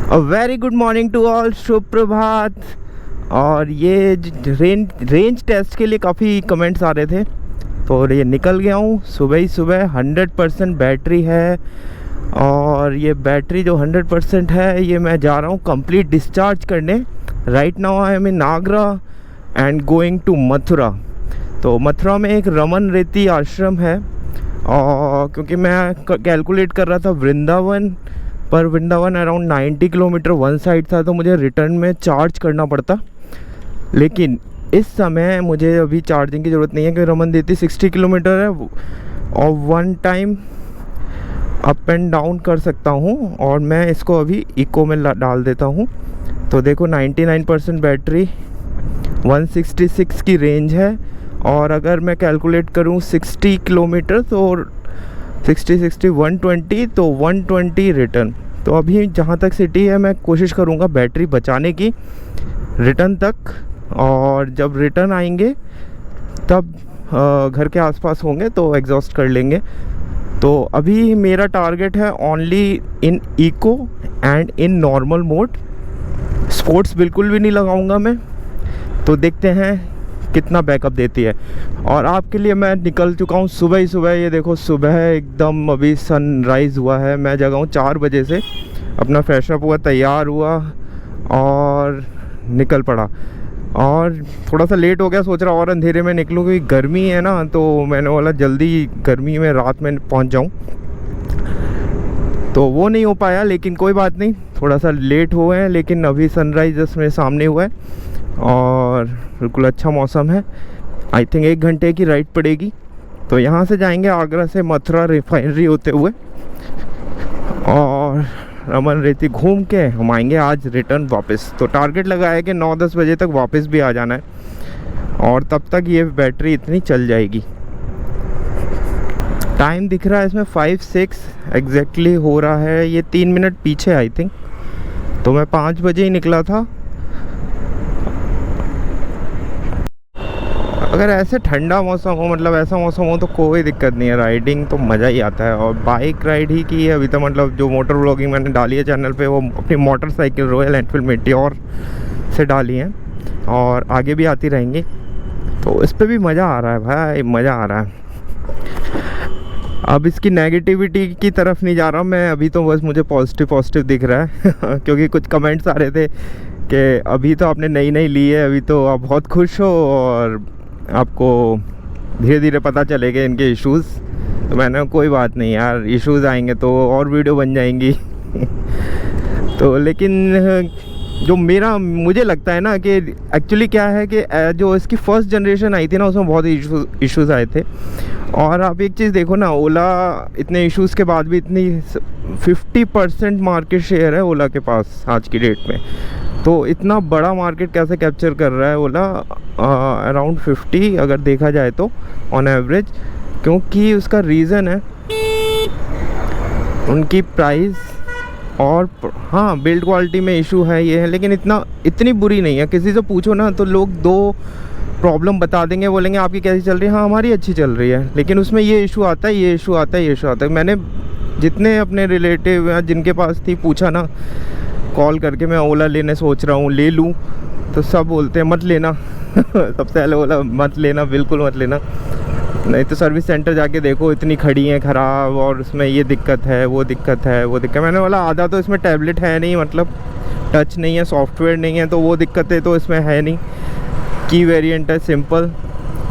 A very good morning to all, शुभ प्रभात। और ये रेंज टेस्ट के लिए काफ़ी कमेंट्स आ रहे थे, तो ये निकल गया हूँ सुबह ही सुबह। 100% बैटरी है, और ये बैटरी जो 100% है ये मैं जा रहा हूँ कंप्लीट डिस्चार्ज करने। Right now I am in Agra and going to Mathura. तो मथुरा में एक रमन रेती आश्रम है, और क्योंकि मैं कैलकुलेट कर रहा था वृंदावन, पर Vrindavan around 90 kilometre one side था, तो मुझे रिटर्न में चार्ज करना पड़ता। लेकिन इस समय मुझे अभी चार्जिंग की ज़रूरत नहीं है, क्योंकि रमन रेती 60 किलोमीटर है और one time up and down कर सकता हूँ। और मैं इसको अभी इको में डाल देता हूँ। तो देखो 99% बैटरी, 166 की रेंज है। और अगर मैं कैलकुलेट करूँ 60 किलोमीटर तो 60 120, तो 120 रिटर्न। तो अभी जहाँ तक सिटी है मैं कोशिश करूँगा बैटरी बचाने की रिटर्न तक, और जब रिटर्न आएंगे तब घर के आसपास होंगे तो एग्जॉस्ट कर लेंगे। तो अभी मेरा टारगेट है only in eco and in normal mode. Sports बिल्कुल भी नहीं लगाऊंगा मैं, तो देखते हैं कितना बैकअप देती है। और आपके लिए मैं निकल चुका हूँ सुबह ही सुबह। ये देखो सुबह एकदम अभी सनराइज़ हुआ है। मैं जगा हूँ 4 बजे से, अपना फ्रेशअप हुआ, तैयार हुआ और निकल पड़ा। और थोड़ा सा लेट हो गया, सोच रहा और अंधेरे में निकलूँ, क्योंकि गर्मी है ना, तो मैंने बोला जल्दी गर्मी में रात में पहुँच जाऊँ, तो वो नहीं हो पाया। लेकिन कोई बात नहीं, थोड़ा सा लेट हुए हैं, लेकिन अभी सनराइज़ मेरे सामने हुआ है और बिल्कुल अच्छा मौसम है। आई थिंक 1 घंटे की राइड पड़ेगी। तो यहाँ से जाएंगे आगरा से मथुरा रिफाइनरी होते हुए, और रमन रेती घूम के हम आएंगे आज रिटर्न वापस। तो टारगेट लगा है कि 9-10 बजे तक वापस भी आ जाना है, और तब तक ये बैटरी इतनी चल जाएगी। टाइम दिख रहा है इसमें 5-6 एग्जैक्टली हो रहा है। ये 3 मिनट पीछे आई थिंक। तो मैं 5 बजे ही निकला था। अगर ऐसे ठंडा मौसम हो, मतलब ऐसा मौसम हो, तो कोई दिक्कत नहीं है, राइडिंग तो मज़ा ही आता है। और बाइक राइड ही की है अभी तो, मतलब जो मोटर व्लॉगिंग मैंने डाली है चैनल पे, वो अपनी मोटरसाइकिल रॉयल एनफील्ड मेटियोर से डाली है, और आगे भी आती रहेंगी। तो इस पर भी मज़ा आ रहा है भाई, मज़ा आ रहा है। अब इसकी नेगेटिविटी की तरफ नहीं जा रहा हूँ मैं अभी, तो बस मुझे पॉजिटिव दिख रहा है क्योंकि कुछ कमेंट्स आ रहे थे कि अभी तो आपने नई ली है, अभी तो आप बहुत खुश हो और आपको धीरे धीरे पता चलेगा इनके इश्यूज़। तो मैंने कोई बात नहीं यार, इश्यूज़ आएंगे तो और वीडियो बन जाएंगी तो लेकिन जो मुझे लगता है ना कि एक्चुअली क्या है कि जो इसकी फर्स्ट जनरेशन आई थी ना, उसमें बहुत इश्यूज़ आए थे। और आप एक चीज़ देखो ना, ओला इतने इश्यूज़ के बाद भी इतनी 50% मार्केट शेयर है ओला के पास आज की डेट में। तो इतना बड़ा मार्केट कैसे कैप्चर कर रहा है ओला, अराउंड 50 अगर देखा जाए तो ऑन एवरेज। क्योंकि उसका रीज़न है उनकी प्राइस, और हाँ बिल्ड क्वालिटी में इशू है, ये है। लेकिन इतनी बुरी नहीं है। किसी से पूछो ना तो लोग 2 प्रॉब्लम बता देंगे, बोलेंगे आपकी कैसी चल रही है, हाँ हमारी अच्छी चल रही है, लेकिन उसमें ये इशू आता है, ये इशू आता है, ये इशू आता है। मैंने जितने अपने रिलेटिव या जिनके पास थी पूछा ना कॉल करके, मैं ओला लेने सोच रहा हूँ, ले लूँ, तो सब बोलते हैं मत लेना सबसे पहले बोला मत लेना, बिल्कुल मत लेना, नहीं तो सर्विस सेंटर जाके देखो इतनी खड़ी हैं ख़राब, और उसमें ये दिक्कत है, वो दिक्कत है, वो दिक्कत। मैंने बोला आधा तो इसमें टैबलेट है नहीं, मतलब टच नहीं है, सॉफ्टवेयर नहीं है, तो वो दिक्कतें तो इसमें है नहीं। की वेरिएंट है सिंपल,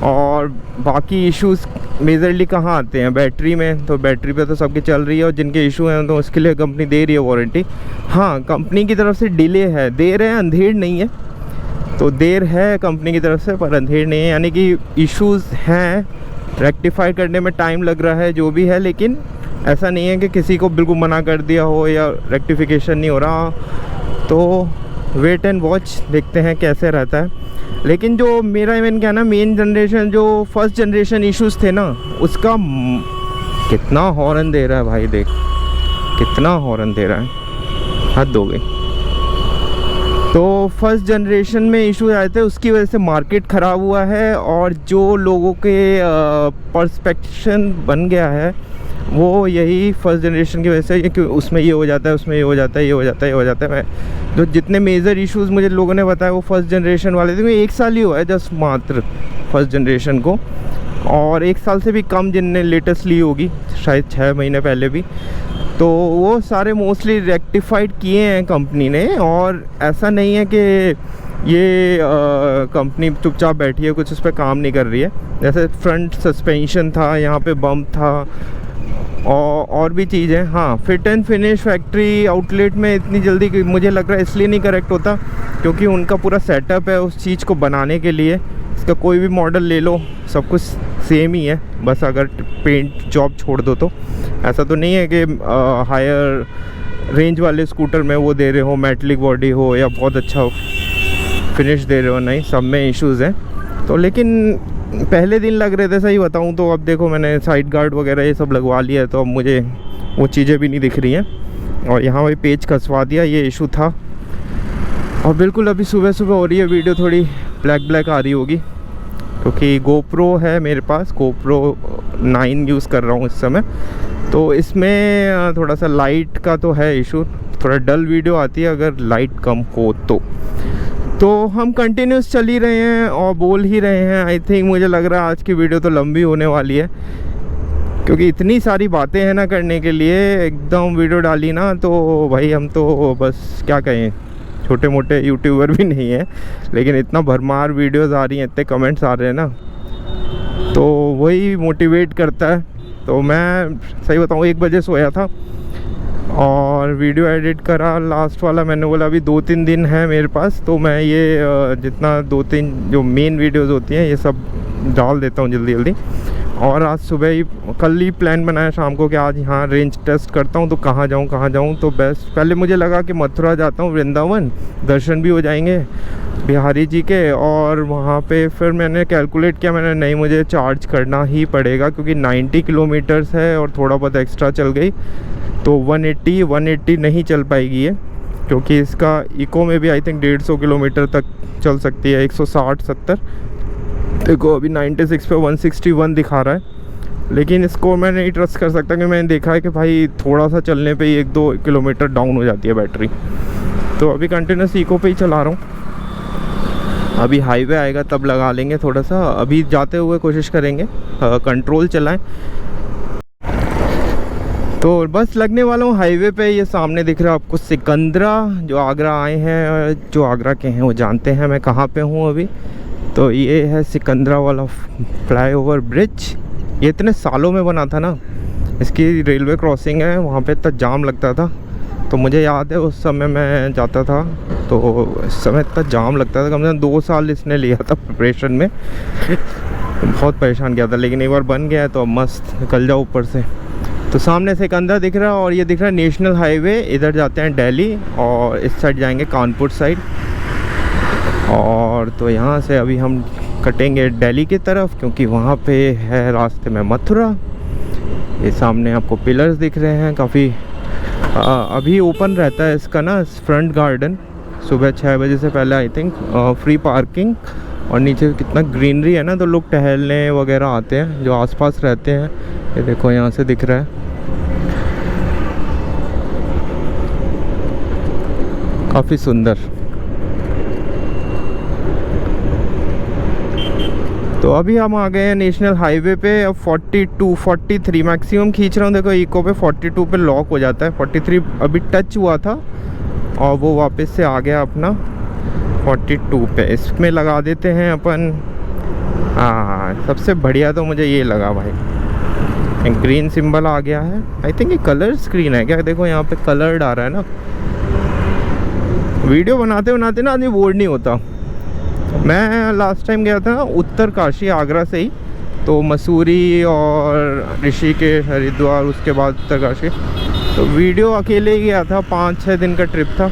और बाकी इश्यूज़ मेजरली कहाँ आते हैं, बैटरी में। तो बैटरी पे तो सबकी चल रही है, और जिनके इशू हैं तो उसके लिए कंपनी दे रही है वारंटी। हाँ कंपनी की तरफ से डिले है, देर है, अंधेर नहीं है। तो देर है कंपनी की तरफ से, पर अंधेर नहीं है, यानी कि इश्यूज़ हैं, रेक्टिफाई करने में टाइम लग रहा है, जो भी है। लेकिन ऐसा नहीं है कि किसी को बिल्कुल मना कर दिया हो या रेक्टिफिकेशन नहीं हो रहा। तो वेट एंड वॉच, देखते हैं कैसे रहता है। लेकिन जो मेरा इवन क्या ना, मेन जनरेशन जो फर्स्ट जनरेशन इश्यूज़ थे ना, उसका कितना हॉर्न दे रहा है भाई, देख कितना हॉर्न दे रहा है, हद हो गई। तो फर्स्ट जनरेशन में इशू आए थे, उसकी वजह से मार्केट ख़राब हुआ है, और जो लोगों के पर्सपेक्शन बन गया है वो यही फर्स्ट जनरेशन की वजह से कि उसमें ये हो जाता है, उसमें ये हो जाता है, ये हो जाता है, ये हो जाता है। मैं जो जितने मेजर इश्यूज़ मुझे लोगों ने बताया वो फर्स्ट जनरेशन वाले थे। मैं 1 साल ही हुआ है जस्ट मात्र फर्स्ट जनरेशन को, और 1 साल से भी कम जिनने लेटेस्ट ली होगी, शायद 6 महीने पहले भी। तो वो सारे मोस्टली रेक्टिफाइड किए हैं कंपनी ने, और ऐसा नहीं है कि ये कंपनी चुपचाप बैठी है, कुछ उस पर काम नहीं कर रही है। जैसे फ्रंट सस्पेंशन था, यहाँ पे बम्प था, और भी चीज़ें। हाँ, fit and finish factory outlet में इतनी जल्दी मुझे लग रहा है इसलिए नहीं करेक्ट होता क्योंकि उनका पूरा सेटअप है उस चीज़ को बनाने के लिए। इसका कोई भी मॉडल ले लो, सब कुछ सेम ही है, बस अगर पेंट जॉब छोड़ दो तो। ऐसा तो नहीं है कि हायर रेंज वाले स्कूटर में वो दे रहे हो मेटलिक बॉडी हो या बहुत अच्छा फिनिश दे रहे हो, नहीं, सब में इश्यूज़ हैं। तो लेकिन पहले दिन लग रहे थे, सही बताऊं तो। अब देखो मैंने साइड गार्ड वगैरह ये सब लगवा लिया है, तो अब मुझे वो चीज़ें भी नहीं दिख रही हैं। और यहाँ भी पेज कसवा दिया, ये इशू था। और बिल्कुल अभी सुबह सुबह हो रही है, वीडियो थोड़ी ब्लैक आ रही होगी क्योंकि गोप्रो है मेरे पास, गोप्रो 9 यूज़ कर रहा हूँ इस समय। तो इसमें थोड़ा सा लाइट का तो है इशू, थोड़ा डल वीडियो आती है अगर लाइट कम हो तो हम कंटिन्यूस चल ही रहे हैं और बोल ही रहे हैं। आई थिंक मुझे लग रहा है आज की वीडियो तो लंबी होने वाली है क्योंकि इतनी सारी बातें हैं ना करने के लिए। एकदम वीडियो डाली ना तो भाई हम तो बस क्या कहें, छोटे मोटे यूट्यूबर भी नहीं है, लेकिन इतना भरमार वीडियोस आ रही हैं, इतने कमेंट्स आ रहे हैं ना, तो वही मोटिवेट करता है। तो मैं सही बताऊँ 1 बजे सोया था और वीडियो एडिट करा लास्ट वाला। मैंने बोला अभी 2-3 दिन है मेरे पास, तो मैं ये जितना 2-3 जो मेन वीडियोस होती हैं ये सब डाल देता हूँ जल्दी जल्दी। और आज सुबह ही, कल ही प्लान बनाया शाम को कि आज यहाँ रेंज टेस्ट करता हूँ, तो कहाँ जाऊँ। तो बेस्ट, पहले मुझे लगा कि मथुरा जाता हूँ, वृंदावन, दर्शन भी हो जाएंगे बिहारी जी के। और वहाँ पे फिर मैंने कैलकुलेट किया, मैंने नहीं, मुझे चार्ज करना ही पड़ेगा क्योंकि 90 किलोमीटर्स है और थोड़ा बहुत एक्स्ट्रा चल गई तो 180 नहीं चल पाएगी ये, क्योंकि इसका इको में भी आई थिंक 150 किलोमीटर तक चल सकती है, 160-70। देखो अभी 96 पे 161 दिखा रहा है, लेकिन इसको मैं नहीं ट्रस्ट कर सकता कि मैंने देखा है कि भाई थोड़ा सा चलने पे ही 1-2 किलोमीटर डाउन हो जाती है बैटरी। तो अभी कंटिन्यूस इको पे ही चला रहा हूँ। अभी हाईवे आएगा तब लगा लेंगे थोड़ा सा, अभी जाते हुए कोशिश करेंगे कंट्रोल चलाएं। तो बस लगने वाला हूँ हाईवे पे। ये सामने दिख रहा है आपको सिकंदरा, जो आगरा आए हैं, जो आगरा के हैं वो जानते हैं मैं कहाँ पे हूँ अभी। तो ये है सिकंदरा वाला फ्लाईओवर ब्रिज। ये इतने सालों में बना था ना, इसकी रेलवे क्रॉसिंग है, वहाँ पे इतना जाम लगता था। तो मुझे याद है उस समय मैं जाता था तो उस समय इतना जाम लगता था, कम से कम 2 साल इसने लिया था प्रिपरेशन में। बहुत परेशान किया था, लेकिन एक बार बन गया है तो अब मस्त निकल जाओ ऊपर से। तो सामने सिकंदरा दिख रहा है और ये दिख रहा है नेशनल हाईवे। इधर जाते हैं दिल्ली और इस साइड जाएंगे कानपुर साइड। और तो यहाँ से अभी हम कटेंगे दिल्ली की तरफ क्योंकि वहाँ पे है रास्ते में मथुरा। ये सामने आपको पिलर्स दिख रहे हैं, काफ़ी अभी ओपन रहता है इसका ना फ्रंट गार्डन, सुबह 6 बजे से पहले आई थिंक, फ्री पार्किंग। और नीचे कितना ग्रीनरी है ना, तो लोग टहलने वगैरह आते हैं जो आसपास रहते हैं। ये देखो यहाँ से दिख रहा है, काफ़ी सुंदर। तो अभी हम आ गए हैं नेशनल हाईवे पे। अब 43 मैक्सिमम खींच रहा हूँ। देखो इको पे 42 पे लॉक हो जाता है, 43 अभी टच हुआ था और वो वापस से आ गया अपना 42 पे। इसमें लगा देते हैं अपन। हाँ, सबसे बढ़िया तो मुझे ये लगा भाई, ग्रीन सिंबल आ गया है। आई थिंक ये कलर स्क्रीन है क्या, देखो यहाँ पे कलर्ड आ रहा है ना। वीडियो बनाते बनाते ना आदमी बोर्ड नहीं होता। मैं लास्ट टाइम गया था उत्तर काशी, आगरा से ही, तो मसूरी और ऋषिकेश, हरिद्वार, उसके बाद उत्तर काशी। तो वीडियो अकेले ही गया था, 5-6 दिन का ट्रिप था।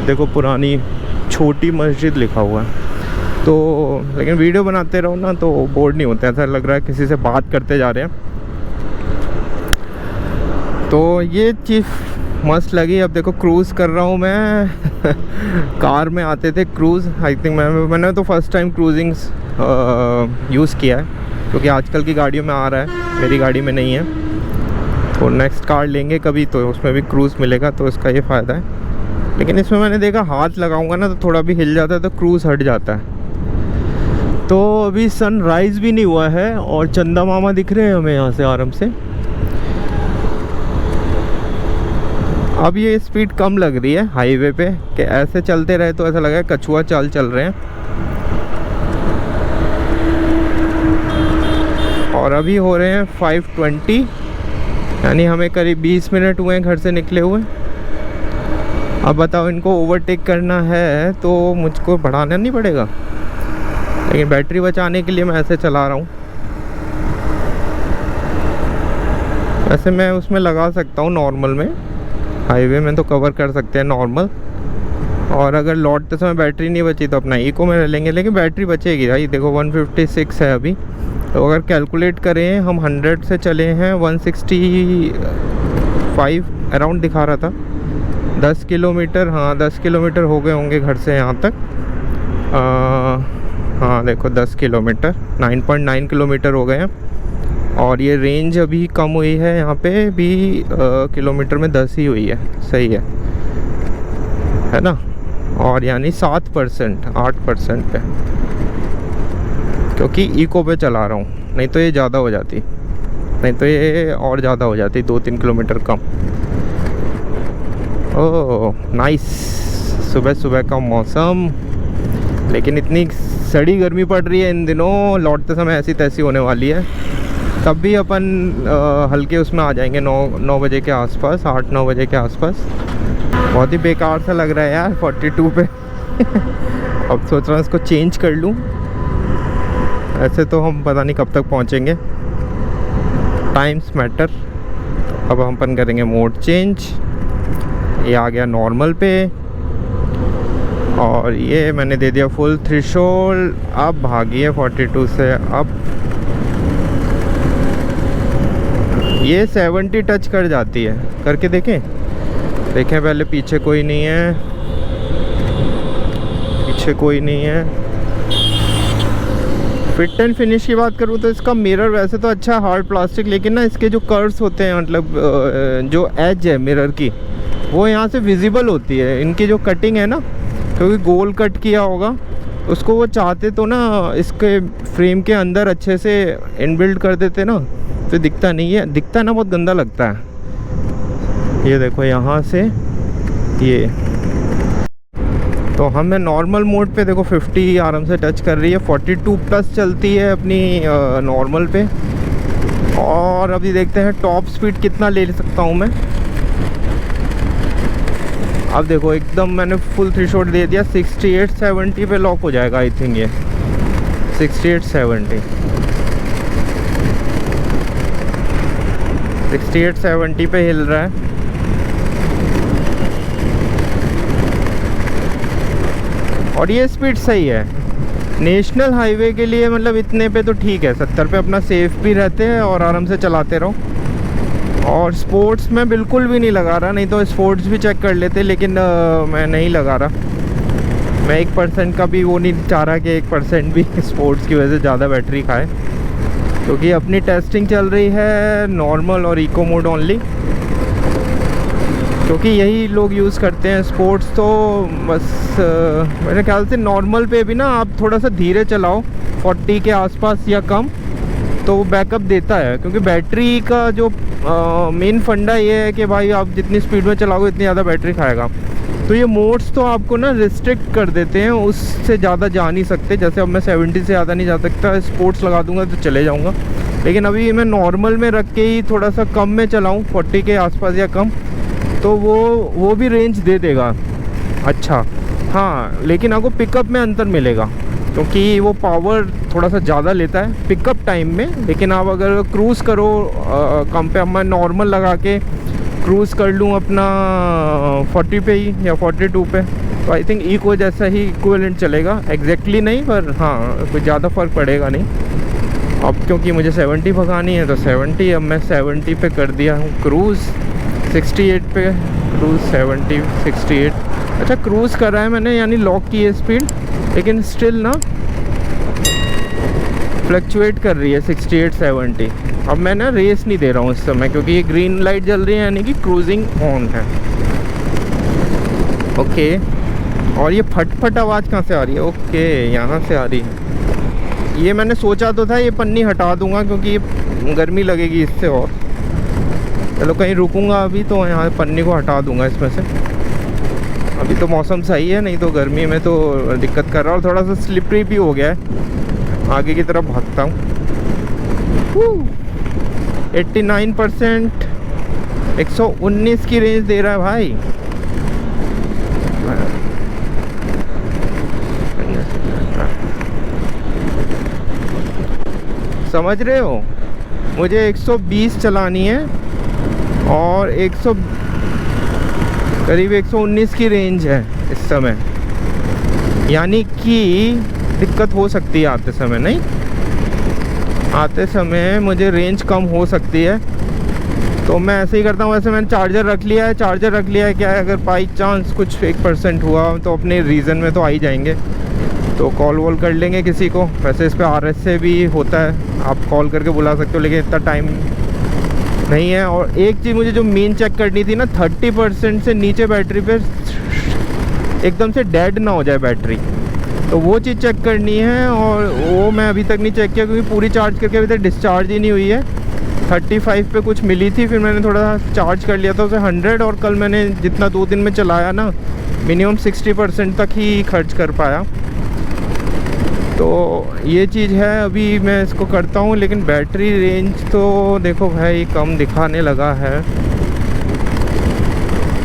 देखो पुरानी छोटी मस्जिद लिखा हुआ है। तो लेकिन वीडियो बनाते रहो ना तो बोर्ड नहीं होता, ऐसा लग रहा है किसी से बात करते जा रहे हैं। तो ये चीज़ मस्त लगी। अब देखो क्रूज़ कर रहा हूँ मैं। कार में आते थे क्रूज़, आई थिंक मैंने तो फर्स्ट टाइम क्रूजिंग यूज़ किया है। क्योंकि आजकल की गाड़ियों में आ रहा है, मेरी गाड़ी में नहीं है। तो नेक्स्ट कार लेंगे कभी तो उसमें भी क्रूज़ मिलेगा, तो इसका ये फ़ायदा है। लेकिन इसमें मैंने देखा हाथ लगाऊंगा ना तो थोड़ा भी हिल जाता है तो क्रूज़ हट जाता है। तो अभी सनराइज़ भी नहीं हुआ है और चंदा मामा दिख रहे हैं हमें यहाँ से आराम से। अब ये स्पीड कम लग रही है हाईवे पे, कि ऐसे चलते रहे तो ऐसा लगा कछुआ चाल चल रहे हैं। और अभी हो रहे हैं 5:20, यानी हमें करीब 20 मिनट हुए हैं घर से निकले हुए। अब बताओ, इनको ओवरटेक करना है तो मुझको बढ़ाना नहीं पड़ेगा, लेकिन बैटरी बचाने के लिए मैं ऐसे चला रहा हूँ। वैसे मैं उसमें लगा सकता हूँ नॉर्मल में, हाईवे में तो कवर कर सकते हैं नॉर्मल। और अगर लौटते समय बैटरी नहीं बची तो अपना इको में ले लेंगे, लेकिन बैटरी बचेगी भाई। देखो 156 है अभी, तो अगर कैलकुलेट करें हम 100 से चले हैं 165 अराउंड दिखा रहा था। 10 किलोमीटर, हाँ 10 किलोमीटर हो गए होंगे घर से यहाँ तक। हाँ देखो 10 किलोमीटर, 9.9 किलोमीटर हो गए हैं। और ये रेंज अभी कम हुई है यहाँ पे भी, किलोमीटर में 10 ही हुई है, सही है ना। और यानी 7%, 8% पे, क्योंकि इको पे चला रहा हूँ, नहीं तो ये ज़्यादा हो जाती, नहीं तो ये और ज़्यादा हो जाती, 2-3 किलोमीटर कम। ओह नाइस, सुबह सुबह का मौसम। लेकिन इतनी सड़ी गर्मी पड़ रही है इन दिनों, लौटते समय ऐसी तैसी होने वाली है। तब भी अपन हल्के उसमें आ जाएंगे 9 बजे के आसपास, 8-9 बजे के आसपास। बहुत ही बेकार सा लग रहा है यार 42 पे। अब सोच रहा हूँ इसको चेंज कर लूँ। ऐसे तो हम पता नहीं कब तक पहुँचेंगे, टाइम्स मैटर। अब हम अपन करेंगे मोड चेंज। ये आ गया नॉर्मल पे, और ये मैंने दे दिया फुल थ्रेशोल्ड। अब भागिए 42 से, अब ये 70 टच कर जाती है। करके देखें पहले, पीछे कोई नहीं है, पीछे कोई नहीं है। फिट एंड फिनिश की बात करूँ तो इसका मिरर वैसे तो अच्छा है, हार्ड प्लास्टिक, लेकिन ना इसके जो कर्व्स होते हैं, मतलब जो एज है मिरर की, वो यहाँ से विजिबल होती है। इनकी जो कटिंग है ना, क्योंकि गोल कट किया होगा उसको, वो चाहते तो ना इसके फ्रेम के अंदर अच्छे से इनबिल्ड कर देते ना, तो दिखता नहीं है, दिखता ना बहुत गंदा लगता है। ये देखो यहाँ से ये, तो हमें नॉर्मल मोड पे देखो 50 आराम से टच कर रही है, 42 प्लस चलती है अपनी नॉर्मल पे। और अभी देखते हैं टॉप स्पीड कितना ले सकता हूँ मैं। अब देखो एकदम मैंने फुल थ्रेशोल्ड दे दिया, 68-70 पे लॉक हो जाएगा आई थिंक। ये 68-70 पे हिल रहा है। और ये स्पीड सही है नेशनल हाईवे के लिए, मतलब इतने पे तो ठीक है। 70 पे अपना सेफ भी रहते हैं और आराम से चलाते रहो। और स्पोर्ट्स में बिल्कुल भी नहीं लगा रहा, नहीं तो स्पोर्ट्स भी चेक कर लेते, लेकिन मैं नहीं लगा रहा। मैं 1% का भी वो नहीं चाह रहा कि 1% भी स्पोर्ट्स की वजह से ज़्यादा बैटरी खाए, क्योंकि अपनी टेस्टिंग चल रही है नॉर्मल और इको मोड ओनली, क्योंकि यही लोग यूज़ करते हैं। स्पोर्ट्स तो बस मेरे ख्याल से नॉर्मल पे भी ना आप थोड़ा सा धीरे चलाओ, 40 के आसपास या कम, तो वो बैकअप देता है। क्योंकि बैटरी का जो मेन फंडा ये है कि भाई आप जितनी स्पीड में चलाओगे इतनी ज़्यादा बैटरी खाएगा। तो ये मोड्स तो आपको ना रिस्ट्रिक्ट कर देते हैं, उससे ज़्यादा जा नहीं सकते। जैसे अब मैं 70 से ज़्यादा नहीं जा सकता, स्पोर्ट्स लगा दूंगा तो चले जाऊंगा। लेकिन अभी मैं नॉर्मल में रख के ही थोड़ा सा कम में चलाऊं, 40 के आसपास या कम, तो वो भी रेंज दे देगा अच्छा। हाँ, लेकिन आपको पिकअप में अंतर मिलेगा, क्योंकि वो पावर थोड़ा सा ज़्यादा लेता है पिकअप टाइम में। लेकिन आप अगर क्रूज़ करो कम पे, अब मैं नॉर्मल लगा के क्रूज़ कर लूँ अपना 40 पे ही या 42 पे, तो आई थिंक इको जैसा ही इक्विवेलेंट चलेगा। एग्जैक्टली नहीं, पर हाँ कुछ ज़्यादा फ़र्क पड़ेगा नहीं। अब क्योंकि मुझे 70 भगानी है तो 70, अब मैं 70 पे कर दिया हूँ क्रूज़। 68 पे क्रूज़, 70, 68। अच्छा क्रूज़ करा है मैंने, यानी लॉक की है स्पीड, लेकिन स्टिल ना फ्लक्चुएट कर रही है 68-70। अब मैं ना रेस नहीं दे रहा हूँ इस समय, क्योंकि ये ग्रीन लाइट जल रही है यानी कि क्रूजिंग ऑन है। ओके, और ये फटफट आवाज़ कहाँ से आ रही है? ओके, यहाँ से आ रही है। ये मैंने सोचा तो था ये पन्नी हटा दूंगा क्योंकि ये गर्मी लगेगी इससे, और चलो कहीं रुकूंगा अभी तो यहाँ पन्नी को हटा दूंगा इसमें से। अभी तो मौसम सही है, नहीं तो गर्मी में तो दिक्कत कर रहा है, और थोड़ा सा स्लिपरी भी हो गया है। आगे की तरफ भागता हूँ। 89%, 119 की रेंज दे रहा है भाई। समझ रहे हो, मुझे 120 चलानी है और करीब 119 की रेंज है इस समय, यानी कि दिक्कत हो सकती है आते समय। नहीं, आते समय मुझे रेंज कम हो सकती है, तो मैं ऐसे ही करता हूँ। वैसे मैंने चार्जर रख लिया है, क्या है, अगर बाई चांस कुछ 1% हुआ तो अपने रीजन में तो आ ही जाएंगे, तो कॉल वॉल कर लेंगे किसी को। वैसे इस पर RS से भी होता है, आप कॉल करके बुला सकते हो, लेकिन इतना टाइम नहीं है। और एक चीज़ मुझे जो मेन चेक करनी थी ना, 30% से नीचे बैटरी पे एकदम से डेड ना हो जाए बैटरी, तो वो चीज़ चेक करनी है, और वो मैं अभी तक नहीं चेक किया क्योंकि पूरी चार्ज करके अभी तक डिस्चार्ज ही नहीं हुई है। 35 पे कुछ मिली थी, फिर मैंने थोड़ा चार्ज कर लिया था उसे 100, और कल मैंने जितना 2 दिन में चलाया ना, मिनिमम 60% तक ही खर्च कर पाया। तो ये चीज़ है, अभी मैं इसको करता हूँ। लेकिन बैटरी रेंज तो देखो भाई कम दिखाने लगा है।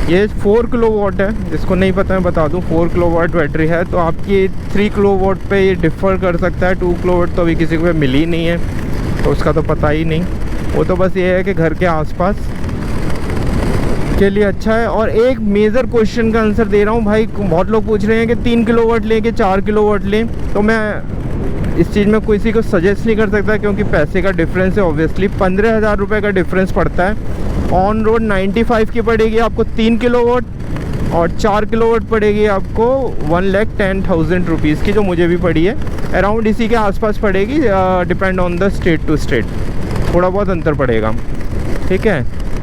ये 4 किलोवाट है, जिसको नहीं पता मैं बता दूँ, 4 किलोवाट बैटरी है। तो आपकी 3 किलोवाट पे ये डिफ़र कर सकता है, 2 किलोवाट तो अभी किसी को मिली ही नहीं है, तो उसका तो पता ही नहीं। वो तो बस ये है कि घर के आसपास के लिए अच्छा है। और एक मेजर क्वेश्चन का आंसर दे रहा हूँ भाई, बहुत लोग पूछ रहे हैं कि 3 किलोवाट लें कि 4 किलोवाट लें, तो मैं इस चीज़ में किसी को सजेस्ट नहीं कर सकता, क्योंकि पैसे का डिफरेंस है। ऑब्वियसली 15,000 रुपये का डिफरेंस पड़ता है। ऑन रोड 95 की पड़ेगी आपको 3 किलोवाट, और 4 किलोवाट पड़ेगी आपको 1,10,000 रुपीज़ की, जो मुझे भी पड़ी है। अराउंड इसी के आसपास पड़ेगी, depend on the state to state, थोड़ा बहुत अंतर पड़ेगा, ठीक है।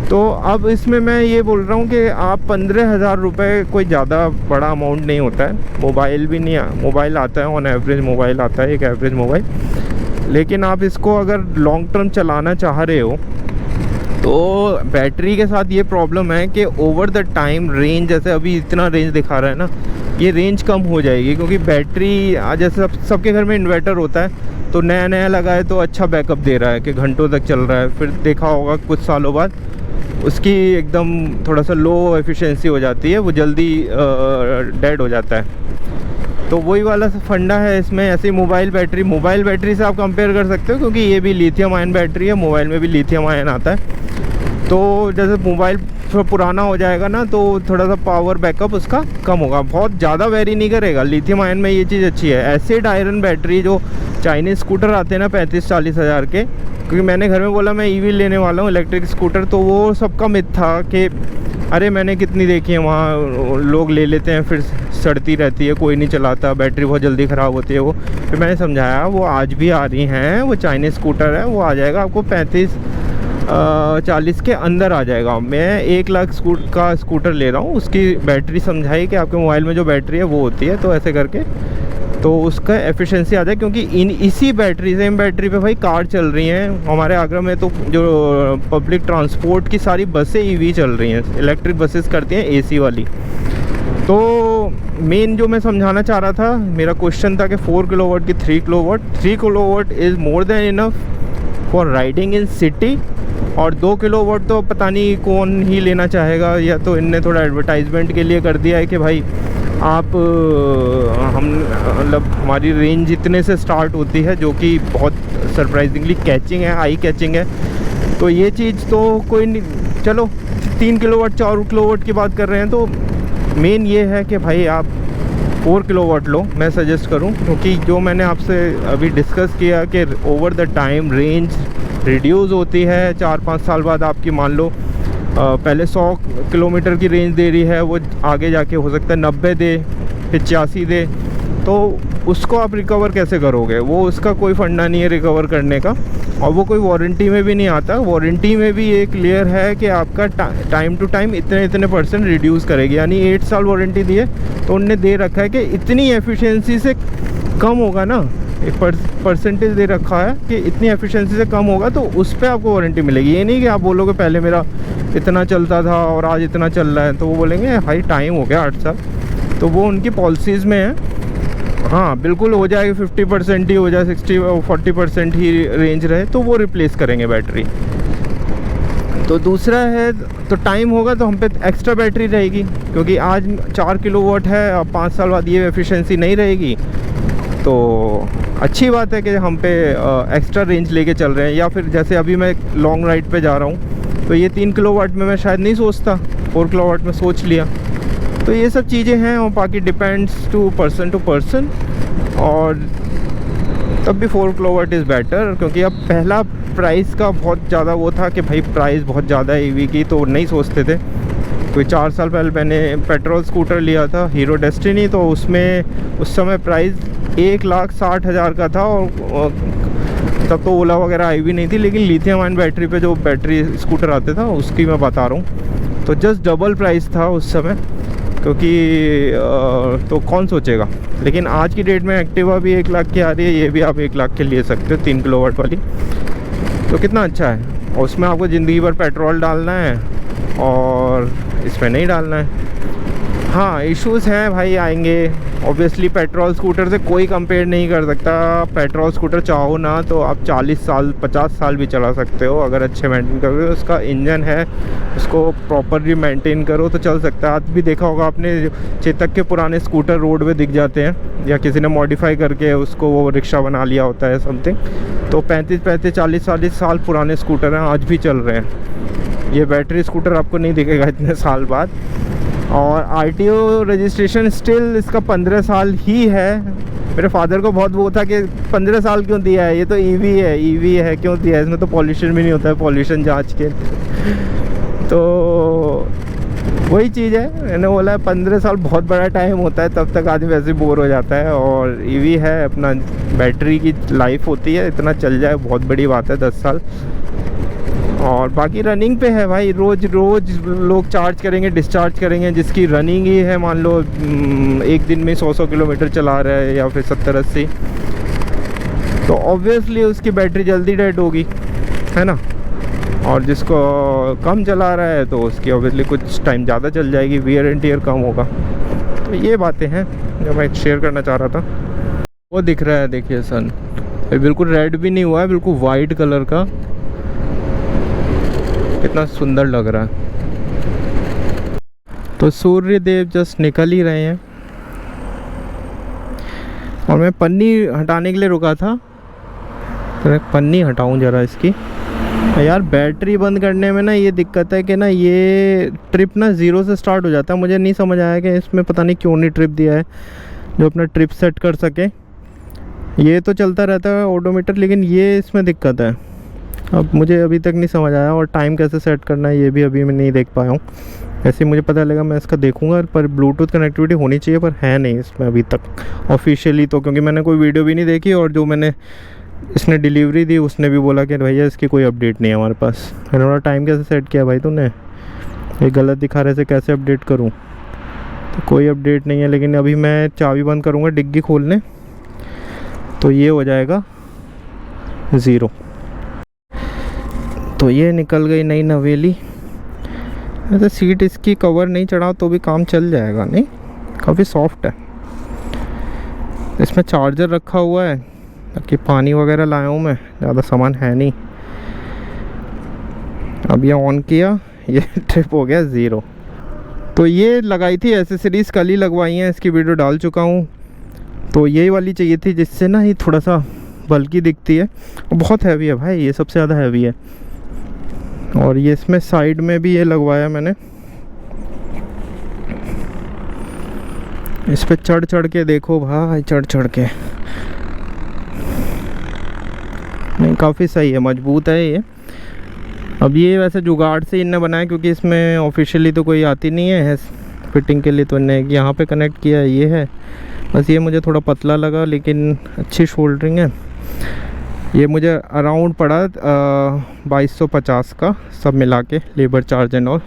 तो अब इसमें मैं ये बोल रहा हूँ कि आप 15,000 रुपये कोई ज़्यादा बड़ा अमाउंट नहीं होता है। मोबाइल भी नहीं, मोबाइल आता है ऑन एवरेज, मोबाइल आता है एक एवरेज मोबाइल। लेकिन आप इसको अगर लॉन्ग टर्म चलाना चाह रहे हो, तो बैटरी के साथ ये प्रॉब्लम है कि ओवर द टाइम रेंज, जैसे अभी इतना रेंज दिखा रहा है ना, ये रेंज कम हो जाएगी, क्योंकि बैटरी जैसे सबके घर में इन्वर्टर होता है, तो नया लगा है तो अच्छा बैकअप दे रहा है कि घंटों तक चल रहा है। फिर देखा होगा कुछ सालों बाद उसकी एकदम थोड़ा सा लो एफिशिएंसी हो जाती है, वो जल्दी डेड हो जाता है। तो वही वाला फंडा है इसमें। ऐसे ही मोबाइल बैटरी से आप कंपेयर कर सकते हो, क्योंकि ये भी लिथियम आयन बैटरी है, मोबाइल में भी लिथियम आयन आता है। तो जैसे मोबाइल थोड़ा पुराना हो जाएगा ना, तो थोड़ा सा पावर बैकअप उसका कम होगा, बहुत ज़्यादा वेरी नहीं करेगा। लिथियम आयन में ये चीज़ अच्छी है। एसिड आयरन बैटरी जो चाइनीज़ स्कूटर आते हैं ना 35-40 हज़ार के, क्योंकि मैंने घर में बोला मैं ईवी लेने वाला हूँ, इलेक्ट्रिक स्कूटर, तो वो सबका मिथ था कि अरे मैंने कितनी देखी है वहाँ लोग ले लेते हैं, फिर सड़ती रहती है, कोई नहीं चलाता, बैटरी बहुत जल्दी ख़राब होती है वो। फिर मैंने समझाया वो आज भी आ रही हैं, वो चाइनीज़ स्कूटर है, वो आ जाएगा आपको 35-40 के अंदर आ जाएगा। मैं 1 लाख का स्कूटर ले रहा हूँ, उसकी बैटरी समझाई कि आपके मोबाइल में जो बैटरी है वो होती है, तो ऐसे करके तो उसका एफिशिएंसी आ जाए। क्योंकि इसी बैटरी, सेम बैटरी पे भाई कार चल रही हैं हमारे आगरा में, तो जो पब्लिक ट्रांसपोर्ट की सारी बसें ईवी चल रही हैं, इलेक्ट्रिक बसेस करती हैं एसी वाली। तो मेन जो मैं समझाना चाह रहा था, मेरा क्वेश्चन था कि 4 किलोवाट की 3 kilowatt is more than enough for riding in city, और 2 किलोवाट तो पता नहीं कौन ही लेना चाहेगा, या तो इनने थोड़ा एडवर्टाइजमेंट के लिए कर दिया है कि भाई आप हम मतलब हमारी रेंज इतने से स्टार्ट होती है, जो कि बहुत सरप्राइजिंगली कैचिंग है, आई कैचिंग है। तो ये चीज़ तो कोई नहीं, चलो 3 किलोवाट 4 किलोवाट की बात कर रहे हैं, तो मेन ये है कि भाई आप 4 किलोवाट लो, मैं सजेस्ट करूं। क्योंकि जो मैंने आपसे अभी डिस्कस किया कि over the time range reduce होती है, 4-5 साल बाद आपकी मान लो पहले 100 किलोमीटर की रेंज दे रही है, वो आगे जाके हो सकता है 90 दे, 85 दे, तो उसको आप रिकवर कैसे करोगे? वो उसका कोई फंडा नहीं है रिकवर करने का, और वो कोई वारंटी में भी नहीं आता। वारंटी में भी एक क्लियर है कि आपका टाइम टू टाइम इतने इतने % रिड्यूस करेगी, यानी 8 साल वारंटी दी है तो उनने दे रखा है कि इतनी एफिशिएंसी से कम होगा ना, एक परसेंटेज दे रखा है कि इतनी एफिशिएंसी से कम होगा तो उस पर आपको वारंटी मिलेगी। ये नहीं कि आप बोलोगे पहले मेरा इतना चलता था और आज इतना चल रहा है, तो वो बोलेंगे हाई टाइम हो गया 8 साल, तो वो उनकी पॉलिसीज़ में है। हाँ बिल्कुल हो जाएगा, 50% ही हो जाए, 40% ही रेंज रहे तो वो रिप्लेस करेंगे बैटरी। तो दूसरा है, तो टाइम होगा तो हम पे एक्स्ट्रा बैटरी रहेगी, क्योंकि आज 4 किलोवाट है, अब 5 साल बाद ये एफिशिएंसी नहीं रहेगी, तो अच्छी बात है कि हम पे एक्स्ट्रा रेंज लेके चल रहे हैं। या फिर जैसे अभी मैं लॉन्ग राइड पे जा रहा हूँ तो ये 3 किलोवाट में मैं शायद नहीं सोचता, 4 किलोवाट में सोच लिया। तो ये सब चीज़ें हैं, और बाकी डिपेंड्स टू पर्सन, और तब भी 4 किलोवाट इज़ बेटर, क्योंकि अब पहला प्राइस का बहुत ज़्यादा वो था कि भाई प्राइस बहुत ज़्यादा है ईवी की, तो नहीं सोचते थे। कोई 4 साल पहले मैंने पेट्रोल स्कूटर लिया था हीरो डेस्टिनी, तो उसमें उस समय प्राइस 1,60,000 का था, और तब तो ओला वगैरह आई भी नहीं थी, लेकिन लिथियम आयन बैटरी पे जो बैटरी स्कूटर आते था उसकी मैं बता रहा हूँ, तो जस्ट डबल प्राइस था उस समय, क्योंकि तो कौन सोचेगा। लेकिन आज की डेट में एक्टिवा भी 1 लाख की आ रही है, ये भी आप 1 लाख के ले सकते हो 3 किलोवाट वाली, तो कितना अच्छा है। और उसमें आपको ज़िंदगी भर पेट्रोल डालना है और इसमें नहीं डालना है। हाँ इश्यूज़ हैं भाई, आएंगे ऑब्वियसली। पेट्रोल स्कूटर से कोई कंपेयर नहीं कर सकता। पेट्रोल स्कूटर चाहो ना तो आप 40 साल 50 साल भी चला सकते हो, अगर अच्छे मेंटेन करोगे। उसका इंजन है, उसको प्रॉपरली मेंटेन करो तो चल सकता है। आज भी देखा होगा आपने, चेतक के पुराने स्कूटर रोड पे दिख जाते हैं, या किसी ने मॉडिफाई करके उसको वो रिक्शा बना लिया होता है समथिंग, तो 35 40 साल पुराने स्कूटर हैं, आज भी चल रहे हैं। ये बैटरी स्कूटर आपको नहीं दिखेगा इतने साल बाद। और आरटीओ रजिस्ट्रेशन स्टिल इसका 15 साल ही है। मेरे फादर को बहुत वो था कि 15 साल क्यों दिया है, ये तो ईवी है क्यों दिया है, इसमें तो पॉल्यूशन भी नहीं होता है, पॉल्यूशन जांच के। तो वही चीज़ है, मैंने बोला 15 साल बहुत बड़ा टाइम होता है, तब तक आदमी वैसे बोर हो जाता है। और ईवी है, अपना बैटरी की लाइफ होती है, इतना चल जाए बहुत बड़ी बात है, 10 साल। और बाकी रनिंग पे है भाई, रोज़ लोग चार्ज करेंगे डिस्चार्ज करेंगे। जिसकी रनिंग ही है, मान लो एक दिन में 100 किलोमीटर चला रहा है या फिर 70-80, तो ऑब्वियसली उसकी बैटरी जल्दी डेड होगी, है ना। और जिसको कम चला रहा है तो उसकी ऑब्वियसली कुछ टाइम ज़्यादा चल जाएगी, वियर एंड टियर कम होगा। तो ये बातें हैं जो मैं शेयर करना चाह रहा था। वो दिख रहा है, देखिए सन बिल्कुल रेड भी नहीं हुआ है, बिल्कुल वाइट कलर का, कितना सुंदर लग रहा है। तो सूर्य देव जस्ट निकल ही रहे हैं, और मैं पन्नी हटाने के लिए रुका था, तो एक पन्नी हटाऊं ज़रा इसकी। यार बैटरी बंद करने में ना ये दिक्कत है कि ना ये ट्रिप ना 0 से स्टार्ट हो जाता है। मुझे नहीं समझ आया कि इसमें पता नहीं क्यों नहीं ट्रिप दिया है जो अपना ट्रिप सेट कर सके। ये तो चलता रहता है ऑडोमीटर, लेकिन ये इसमें दिक्कत है। अब मुझे अभी तक नहीं समझ आया, और टाइम कैसे सेट करना है ये भी अभी मैं नहीं देख पाया हूँ। ऐसे मुझे पता लगा, मैं इसका देखूंगा, पर ब्लूटूथ कनेक्टिविटी होनी चाहिए, पर है नहीं इसमें अभी तक ऑफिशियली तो, क्योंकि मैंने कोई वीडियो भी नहीं देखी, और जो मैंने इसने डिलीवरी दी उसने भी बोला कि भैया इसकी कोई अपडेट नहीं है हमारे पास। मैंने बोला टाइम कैसे सेट किया भाई तूने, ये गलत दिखा रहे थे, कैसे अपडेट करूँ? तो कोई अपडेट नहीं है। लेकिन अभी मैं चाबी बंद करूँगा डिग्गी खोलने, तो ये हो जाएगा 0। तो ये निकल गई नई नवेली। ऐसे सीट इसकी कवर नहीं चढ़ाओ तो भी काम चल जाएगा, नहीं काफ़ी सॉफ्ट है। इसमें चार्जर रखा हुआ है, ताकि पानी वगैरह लाया हूँ मैं, ज़्यादा सामान है नहीं। अब ये ऑन किया, ये ट्रिप हो गया 0। तो ये लगाई थी एसेसरीज़, कल ही लगवाई हैं, इसकी वीडियो डाल चुका हूँ। तो यही वाली चाहिए थी, जिससे ना ये थोड़ा सा बल्कि दिखती है। बहुत हैवी है भाई, ये सबसे ज़्यादा हैवी है। और ये इसमें साइड में भी ये लगवाया मैंने, इस पे चढ़ के देखो भाई, चढ़ के नहीं, काफ़ी सही है, मजबूत है ये। अब ये वैसे जुगाड़ से इनने बनाया, क्योंकि इसमें ऑफिशियली तो कोई आती नहीं है फिटिंग के लिए, तो इन्हें यहाँ पे कनेक्ट किया है। ये है बस ये मुझे थोड़ा पतला लगा, लेकिन अच्छी शोल्डरिंग है। ये मुझे अराउंड पड़ा 2250 का, सब मिला के, लेबर चार्ज एंड ऑल।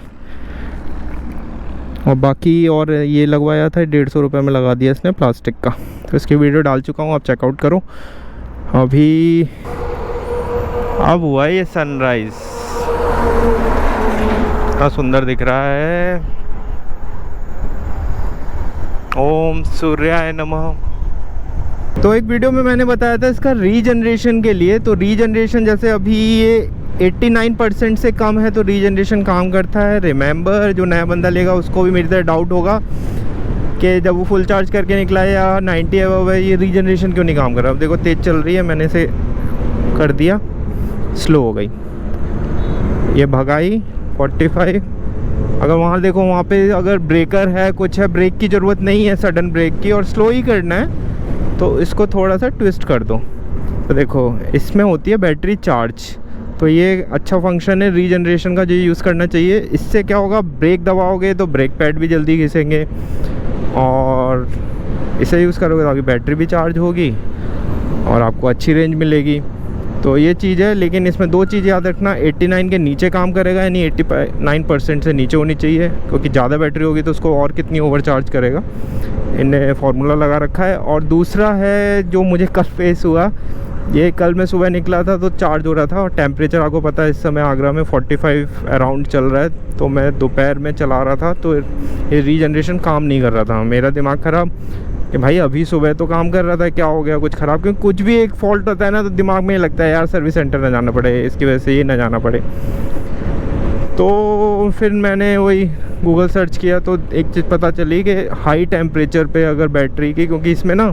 और बाकी और ये लगवाया था 150 रुपये में लगा दिया इसने प्लास्टिक का। तो इसकी वीडियो डाल चुका हूँ, आप चेकआउट करो। अभी अब हुआ ये सनराइज़, इतना सुंदर दिख रहा है। ओम सूर्याय नमः। तो एक वीडियो में मैंने बताया था इसका रीजनरेशन के लिए। तो रीजनरेशन जैसे अभी ये 89% से कम है तो रीजनरेशन काम करता है। रिमेंबर, जो नया बंदा लेगा उसको भी मेरी तरह डाउट होगा कि जब वो फुल चार्ज करके निकला है या 90 अबव है, ये रीजनरेशन क्यों नहीं काम कर रहा। अब देखो तेज़ चल रही है, मैंने इसे कर दिया, स्लो हो गई, ये भगाई 45। अगर वहाँ देखो, वहाँ पे अगर ब्रेकर है, कुछ है, ब्रेक की ज़रूरत नहीं है सडन ब्रेक की, और स्लो ही करना है तो इसको थोड़ा सा ट्विस्ट कर दो। तो देखो इसमें होती है बैटरी चार्ज, तो ये अच्छा फंक्शन है रीजनरेशन का, जो यूज़ करना चाहिए। इससे क्या होगा, ब्रेक दबाओगे तो ब्रेक पैड भी जल्दी घिसेंगे, और इसे यूज़ करोगे तो आपकी बैटरी भी चार्ज होगी और आपको अच्छी रेंज मिलेगी। तो ये चीज़ है। लेकिन इसमें दो चीज़ याद रखना, 89 के नीचे काम करेगा, यानी 89% से नीचे होनी चाहिए, क्योंकि ज़्यादा बैटरी होगी तो उसको और कितनी ओवर चार्ज करेगा। इन्हें फार्मूला लगा रखा है। और दूसरा है जो मुझे कल फेस हुआ, ये कल मैं सुबह निकला था तो चार्ज हो रहा था, और टेम्परेचर आपको पता है इस समय आगरा में 45 अराउंड चल रहा है। तो मैं दोपहर में चला रहा था तो ये रीजनरेशन काम नहीं कर रहा था। मेरा दिमाग ख़राब कि भाई अभी सुबह तो काम कर रहा था, क्या हो गया, कुछ ख़राब। क्योंकि कुछ भी एक फॉल्ट होता है ना तो दिमाग में ये लगता है यार सर्विस सेंटर ना जाना पड़े, इसकी वजह से ये ना जाना पड़े। तो फिर मैंने वही गूगल सर्च किया तो एक चीज़ पता चली कि हाई टेम्परेचर पे अगर बैटरी की, क्योंकि इसमें ना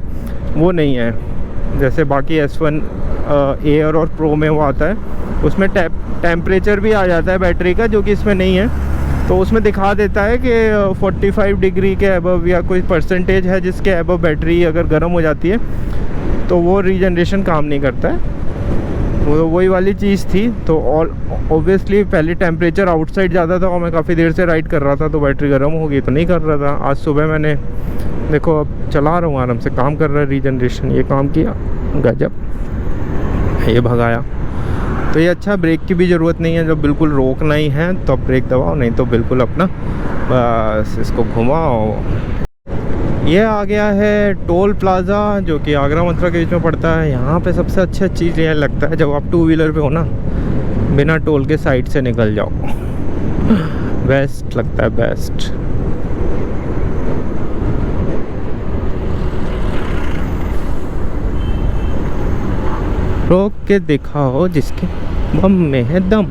वो नहीं है जैसे बाकी S1 एयर और प्रो में वो आता है, उसमें टेम्परेचर भी आ जाता है बैटरी का, जो कि इसमें नहीं है। तो उसमें दिखा देता है कि 45 डिग्री के अबव या कोई परसेंटेज है जिसके अबव बैटरी अगर गर्म हो जाती है तो वो रीजनरेशन काम नहीं करता है। वो वही वाली चीज़ थी। तो ऑब्वियसली पहले टेम्परेचर आउटसाइड ज़्यादा था और मैं काफ़ी देर से राइड कर रहा था तो बैटरी गर्म हो गई, तो नहीं कर रहा था। आज सुबह मैंने देखो अब चला रहा हूँ आराम से, काम कर रहा है रीजनरेशन, ये काम किया, गजब, ये भगाया। तो ये अच्छा, ब्रेक की भी ज़रूरत नहीं है। जब बिल्कुल रोकना ही है तो ब्रेक दबाओ, नहीं तो बिल्कुल अपना बस इसको घुमाओ। ये आ गया है टोल प्लाज़ा, जो कि आगरा मथुरा के बीच में पड़ता है। यहाँ पे सबसे अच्छा चीज़ ये लगता है, जब आप टू व्हीलर पे हो ना, बिना टोल के साइड से निकल जाओ, बेस्ट लगता है, बेस्ट। रोक के दिखाओ जिसके बम में है दम।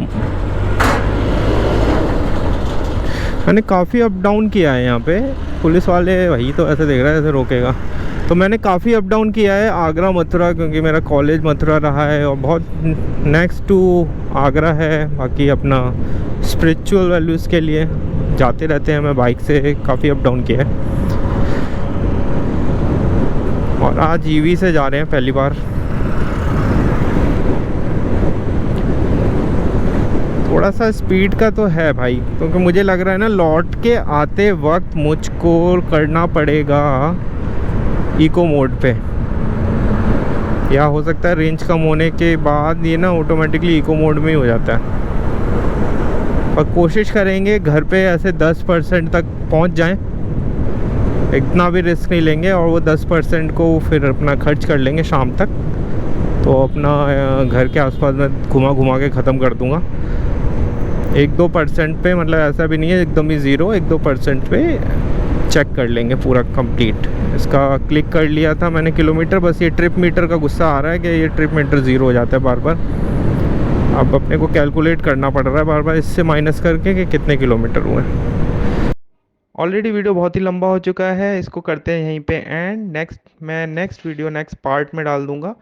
मैंने काफ़ी अप डाउन किया है यहाँ पे, पुलिस वाले वही तो ऐसे देख रहा है ऐसे रोकेगा। तो मैंने काफ़ी अप डाउन किया है आगरा मथुरा, क्योंकि मेरा कॉलेज मथुरा रहा है और बहुत नेक्स्ट टू आगरा है। बाकी अपना स्पिरिचुअल वैल्यूज़ के लिए जाते रहते हैं, मैं बाइक से काफ़ी अप डाउन किया है। और आज ईवी से जा रहे हैं पहली बार। थोड़ा सा स्पीड का तो है भाई, क्योंकि मुझे लग रहा है ना लौट के आते वक्त मुझको करना पड़ेगा इको मोड पे, या हो सकता है रेंज कम होने के बाद ये ना ऑटोमेटिकली इको मोड में ही हो जाता है। और कोशिश करेंगे घर पे ऐसे 10% तक पहुंच जाएं, इतना भी रिस्क नहीं लेंगे, और वो 10% को फिर अपना खर्च कर लेंगे शाम तक। तो अपना घर के आसपास में घुमा के ख़त्म कर दूँगा। 1-2% पे, मतलब ऐसा भी नहीं है एकदम ही ज़ीरो, 1-2% पे चेक कर लेंगे पूरा कंप्लीट। इसका क्लिक कर लिया था मैंने किलोमीटर, बस ये ट्रिप मीटर का गुस्सा आ रहा है कि ये ट्रिप मीटर ज़ीरो हो जाता है बार बार। अब अपने को कैलकुलेट करना पड़ रहा है बार बार इससे माइनस करके कि कितने किलोमीटर हुए। ऑलरेडी वीडियो बहुत ही लंबा हो चुका है, इसको करते हैं यहीं पे एंड। मैं नेक्स्ट वीडियो नेक्स्ट पार्ट में डाल दूँगा।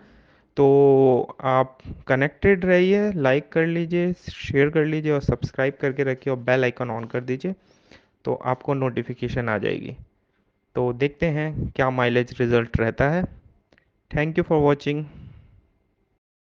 तो आप कनेक्टेड रहिए, लाइक कर लीजिए, शेयर कर लीजिए और सब्सक्राइब करके रखिए और बेल आइकन ऑन कर दीजिए, तो आपको नोटिफिकेशन आ जाएगी। तो देखते हैं क्या माइलेज रिज़ल्ट रहता है। Thank you for watching.